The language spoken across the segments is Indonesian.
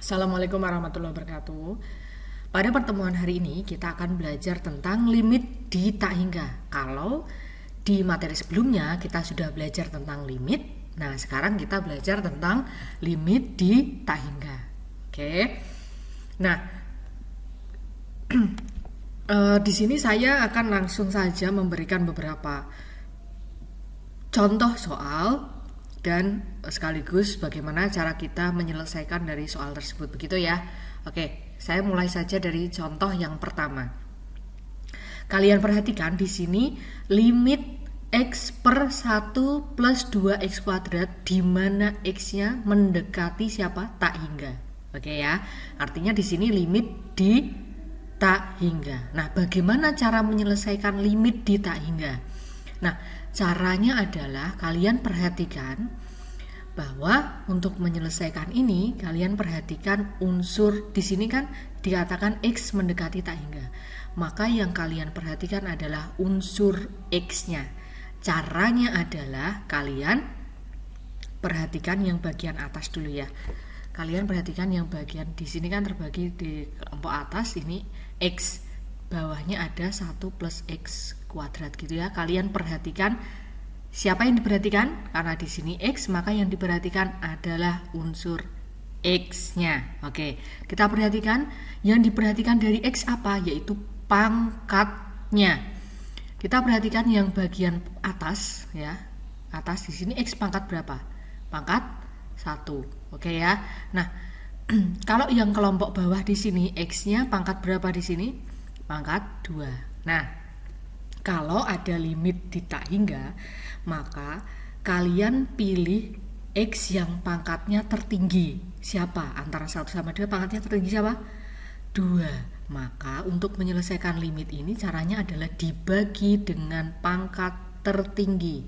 Assalamualaikum warahmatullahi wabarakatuh. Pada pertemuan hari ini kita akan belajar tentang limit di tak hingga. Kalau di materi sebelumnya kita sudah belajar tentang limit, nah sekarang kita belajar tentang limit di tak hingga. Oke. Nah, di sini saya akan langsung saja memberikan beberapa contoh soal dan sekaligus bagaimana cara kita menyelesaikan dari soal tersebut, begitu ya. Oke, saya mulai saja dari contoh yang pertama. Kalian perhatikan di sini limit x per 1 plus 2x kuadrat di mana x-nya mendekati siapa? Tak hingga. Oke ya. Artinya di sini limit di tak hingga. Nah, bagaimana cara menyelesaikan limit di tak hingga? Nah, caranya adalah kalian perhatikan bahwa untuk menyelesaikan ini kalian perhatikan unsur di sini kan dikatakan x mendekati tak hingga. Maka yang kalian perhatikan adalah unsur x-nya. Caranya adalah kalian perhatikan yang bagian atas dulu ya. Kalian perhatikan yang bagian di sini kan terbagi di kelompok atas ini x, bawahnya ada 1 plus x kuadrat gitu ya. Kalian perhatikan siapa yang diperhatikan? Karena di sini x, maka yang diperhatikan adalah unsur x-nya. Oke, kita perhatikan yang diperhatikan dari x apa? Yaitu pangkatnya. Kita perhatikan yang bagian atas ya. Atas di sini x pangkat berapa? Pangkat 1. Oke ya. Nah, kalau yang kelompok bawah di sini x-nya pangkat berapa di sini? Pangkat 2. Nah, kalau ada limit di tak hingga, maka kalian pilih x yang pangkatnya tertinggi. Siapa? Antara 1 sama 2 pangkatnya tertinggi siapa? 2. Maka untuk menyelesaikan limit ini caranya adalah dibagi dengan pangkat tertinggi.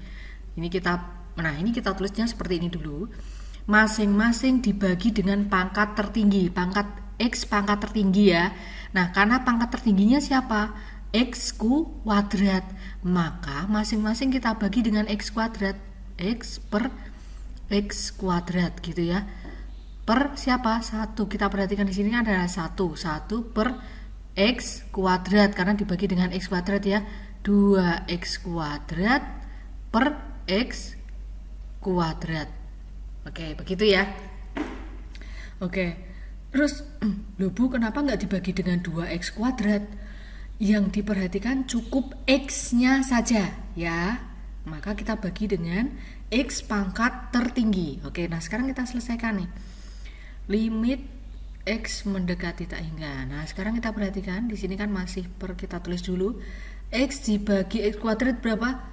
Ini kita tulisnya seperti ini dulu. Masing-masing dibagi dengan pangkat tertinggi. Pangkat x pangkat tertinggi ya. Nah, karena pangkat tertingginya siapa? X kuadrat. Maka masing-masing kita bagi dengan x kuadrat. X per x kuadrat gitu ya. Per siapa? 1. Kita perhatikan di sini adalah 1. 1 per x kuadrat karena dibagi dengan x kuadrat ya. 2x kuadrat per x kuadrat. Oke, begitu ya. Oke. Terus, loh Bu, kenapa nggak dibagi dengan 2x kuadrat? Yang diperhatikan cukup x-nya saja ya. Maka kita bagi dengan x pangkat tertinggi. Oke, nah sekarang kita selesaikan nih. Limit x mendekati tak hingga. Nah, sekarang kita perhatikan di sini kan masih kita tulis dulu x dibagi x kuadrat berapa?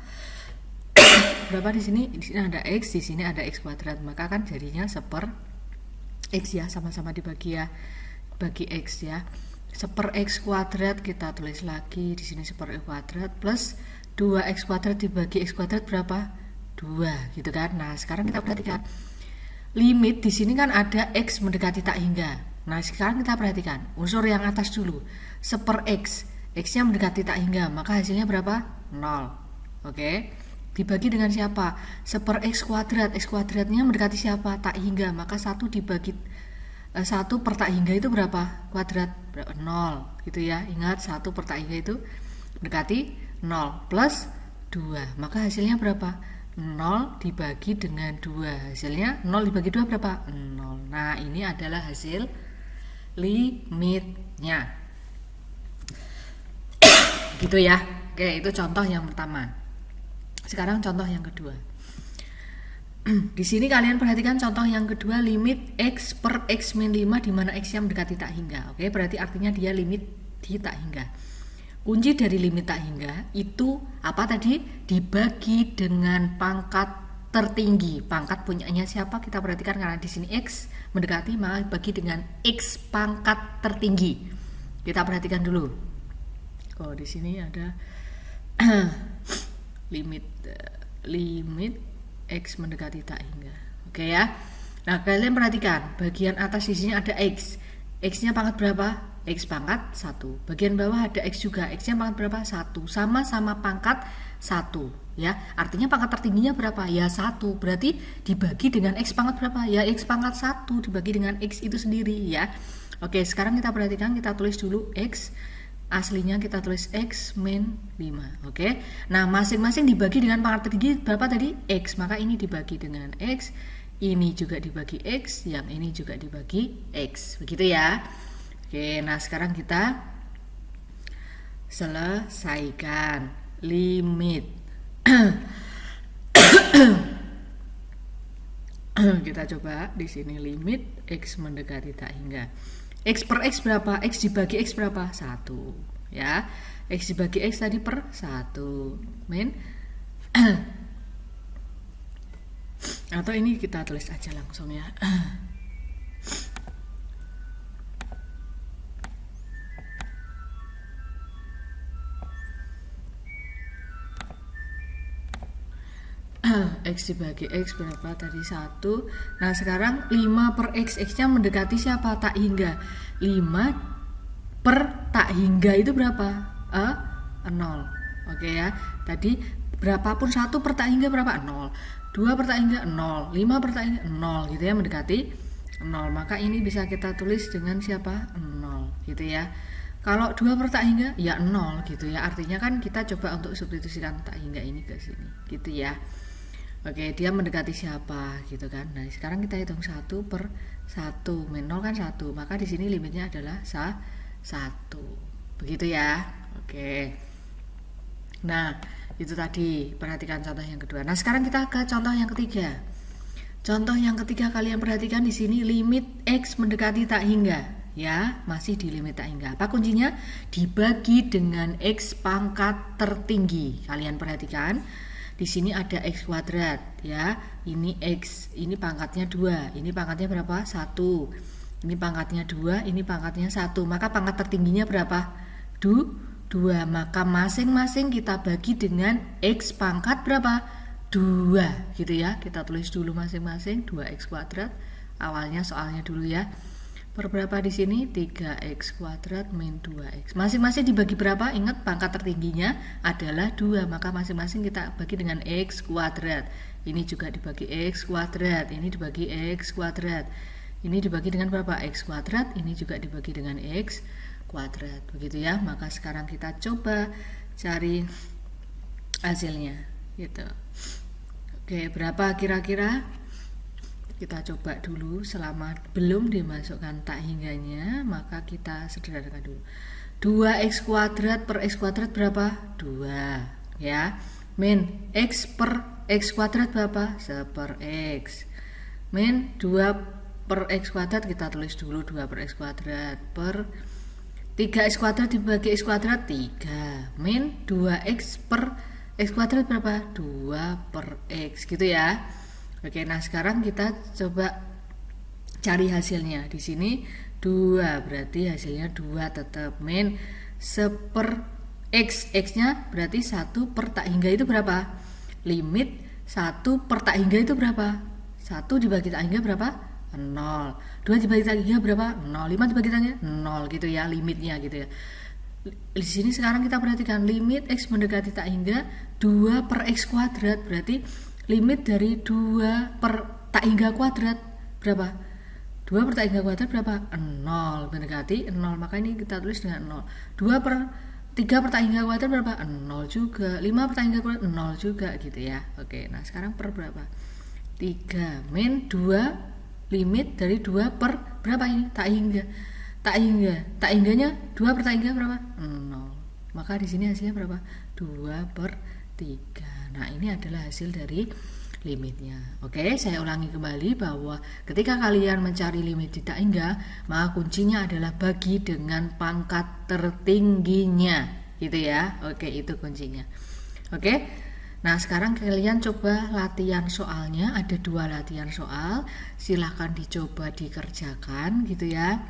Berapa di sini? Di sini ada x, di sini ada x kuadrat. Maka kan jadinya seper x ya, sama-sama dibagi ya. Bagi x ya. Seper x kuadrat kita tulis lagi di sini seper x kuadrat plus 2x kuadrat dibagi x kuadrat berapa? 2 gitu kan. Nah, sekarang kita perhatikan limit di sini kan ada x mendekati tak hingga. Nah, sekarang kita perhatikan unsur yang atas dulu. Seper x, x-nya mendekati tak hingga, maka hasilnya berapa? 0. Oke. Dibagi dengan siapa? Seper x kuadrat, x kuadratnya mendekati siapa? Tak hingga, maka 1 dibagi 1 per tak hingga itu berapa? Kuadrat 0 gitu ya. Ingat 1 per tak hingga itu mendekati 0 plus 2. Maka hasilnya berapa? 0 dibagi dengan 2. Hasilnya 0 dibagi 2 berapa? 0. Nah, ini adalah hasil limitnya. Gitu ya. Oke, itu contoh yang pertama. Sekarang contoh yang kedua. Di sini kalian perhatikan contoh yang kedua, limit x per x min 5 di mana x yang mendekati tak hingga. Oke, berarti artinya dia limit di tak hingga. Kunci dari limit tak hingga itu apa tadi? Dibagi dengan pangkat tertinggi. Pangkat punyanya siapa? Kita perhatikan karena di sini x mendekati, maka bagi dengan x pangkat tertinggi. Kita perhatikan dulu. Oh, di sini ada limit x mendekati tak hingga. Oke ya. Nah, kalian perhatikan bagian atas di sini ada x. X-nya pangkat berapa? X pangkat 1. Bagian bawah ada X juga. X-nya pangkat berapa? 1. Sama-sama pangkat 1 ya. Artinya pangkat tertingginya berapa? Ya 1. Berarti dibagi dengan X pangkat berapa? Ya X pangkat 1 dibagi dengan X itu sendiri ya. Oke, sekarang kita perhatikan, kita tulis dulu X. Aslinya kita tulis X min 5. Oke. Nah, masing-masing dibagi dengan pangkat tertinggi berapa tadi? X. Maka ini dibagi dengan X. Ini juga dibagi X. Yang ini juga dibagi X. Begitu ya. Oke, nah sekarang kita selesaikan limit. Kita coba di sini limit X mendekati tak hingga. X per X berapa? X dibagi X berapa? 1 ya. X dibagi X tadi per 1 min. Atau ini kita tulis aja langsung ya. X dibagi X berapa tadi? 1. Nah sekarang 5 per X, X nya mendekati siapa? Tak hingga. 5 per tak hingga itu berapa? 0. Oke ya. Tadi berapapun 1 per tak hingga berapa? 0. 2 per tak hingga 0. 5 per tak hingga 0 gitu ya, mendekati 0. Maka ini bisa kita tulis dengan siapa? 0 gitu ya. Kalau 2 per tak hingga ya 0 gitu ya. Artinya kan kita coba untuk substitusikan tak hingga ini ke sini gitu ya. Oke, dia mendekati siapa gitu kan. Nah, sekarang kita hitung 1 per 1 min 0 kan 1. Maka di sini limitnya adalah 1. Begitu ya. Oke. Nah, itu tadi, perhatikan contoh yang kedua. Nah, sekarang kita ke contoh yang ketiga. Contoh yang ketiga kalian perhatikan di sini limit X mendekati tak hingga. Ya, masih di limit tak hingga. Apa kuncinya? Dibagi dengan X pangkat tertinggi. Kalian perhatikan. Di sini ada X kuadrat ya. Ini X, ini pangkatnya 2. Ini pangkatnya berapa? 1. Ini pangkatnya 2, ini pangkatnya 1. Maka pangkat tertingginya berapa? 2. Maka masing-masing kita bagi dengan X pangkat berapa? 2 gitu ya. Kita tulis dulu masing-masing 2X kuadrat. Awalnya soalnya dulu ya. Per berapa di sini? 3X kuadrat min 2X. Masing-masing dibagi berapa? Ingat pangkat tertingginya adalah 2. Maka masing-masing kita bagi dengan X kuadrat. Ini juga dibagi X kuadrat. Ini dibagi X kuadrat. Ini dibagi dengan berapa? X kuadrat. Ini juga dibagi dengan X kuadrat. Begitu ya. Maka sekarang kita coba cari hasilnya gitu. Oke, berapa kira-kira? Kita coba dulu, selama belum dimasukkan tak hingganya, maka kita sederhanakan dulu. 2X kuadrat per X kuadrat berapa? 2 ya. Min X per X kuadrat berapa? 1/X. Min 2 per X kuadrat, kita tulis dulu 2 per X kuadrat per 3X kuadrat dibagi X kuadrat 3. Min 2X per X kuadrat berapa? 2 per X gitu ya. Oke, nah sekarang kita coba cari hasilnya. Di sini 2, berarti hasilnya 2 tetap. Min 1/X, X-nya berarti 1 per tak hingga itu berapa? Limit 1 per tak hingga itu berapa? 1 dibagi tak hingga berapa? 0. 2 dibagi tak hingga berapa? 0. 5 dibagi tak hingga 0 gitu ya, limitnya gitu ya. Di sini sekarang kita perhatikan limit X mendekati tak hingga 2 per X kuadrat, berarti limit dari 2 per tak hingga kuadrat berapa? 2 per tak hingga kuadrat berapa? 0, mendekati 0, maka ini kita tulis dengan 0. 2 per 3 per tak hingga kuadrat berapa? 0 juga. 5 per tak hingga kuadrat 0 juga gitu ya. Oke, nah sekarang per berapa? 3 min 2 limit dari 2 per berapa ini? Tak hingga. Tak hingganya 2 per tak hingga berapa? 0. Maka di sini hasilnya berapa? 2 per 3. Nah, ini adalah hasil dari limitnya. Oke, saya ulangi kembali bahwa ketika kalian mencari limit di tak hingga, maka kuncinya adalah bagi dengan pangkat tertingginya, gitu ya. Oke, itu kuncinya. Oke. Nah, sekarang kalian coba latihan soalnya. Ada 2 latihan soal. Silahkan dicoba dikerjakan, gitu ya.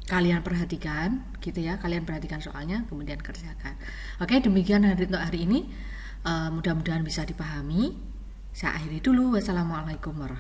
Kalian perhatikan, gitu ya. Kalian perhatikan soalnya, kemudian kerjakan. Oke, demikian untuk hari ini. Mudah-mudahan bisa dipahami. Saya akhiri dulu. Wassalamualaikum warahmatullahi wabarakatuh.